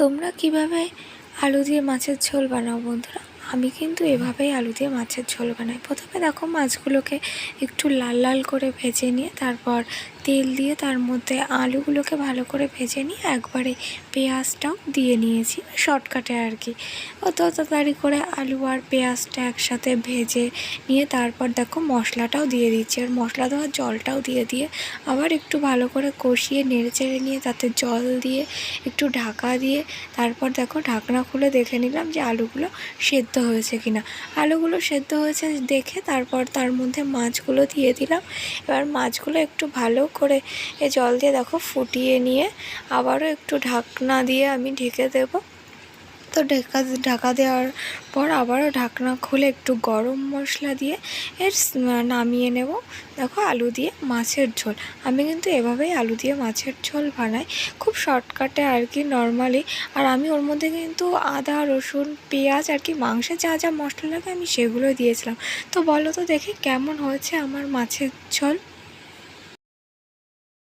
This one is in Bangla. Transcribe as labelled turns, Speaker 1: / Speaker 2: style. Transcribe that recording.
Speaker 1: তোমরা কিভাবে আলু দিয়ে মাছের ঝোল বানাও বন্ধুরা? আমি কিন্তু এভাবেই আলু দিয়ে মাছের ঝোল বানাই। প্রথমে দেখো মাছগুলোকে একটু লাল লাল করে ভেজে নিয়ে তারপর তেল দিয়ে তার মধ্যে আলুগুলোকে ভালো করে ভেজে নিয়ে একবারে পেঁয়াজটাও দিয়ে নিয়েছি, শর্টকাটে আর কি। অত তাড়াতাড়ি করে আলু আর পেঁয়াজটা একসাথে ভেজে নিয়ে তারপর দেখো মশলাটাও দিয়ে দিচ্ছি, আর মশলা দেওয়ার জলটাও দিয়ে আবার একটু ভালো করে কষিয়ে নেড়ে চেড়ে নিয়ে তাতে জল দিয়ে একটু ঢাকা দিয়ে তারপর দেখো ঢাকনা খুলে দেখে নিলাম যে আলুগুলো সেদ্ধ হয়েছে কিনা। আলুগুলো সেদ্ধ হয়েছে দেখে তারপর তার মধ্যে মাছগুলো দিয়ে দিলাম। এবার মাছগুলো একটু ভালো করে জল দিয়ে দেখো ফুটিয়ে নিয়ে আবারও একটু ঢাকনা দিয়ে আমি ঢেকে দেবো। তো ঢাকা দেওয়ার পর আবারও ঢাকনা খুলে একটু গরম মশলা দিয়ে নামিয়ে নেব। দেখো আলু দিয়ে মাছের ঝোল। আমি কিন্তু এভাবেই আলু দিয়ে মাছের ঝোল বানাই, খুব শর্টকাটে আর কি, নর্মালি। আর আমি ওর মধ্যে কিন্তু আদা রসুন পেঁয়াজ আর কি মাংসে যা মশলা লাগে আমি সেগুলো দিয়েছিলাম। তো বলো তো দেখি কেমন হয়েছে আমার মাছের ঝোল।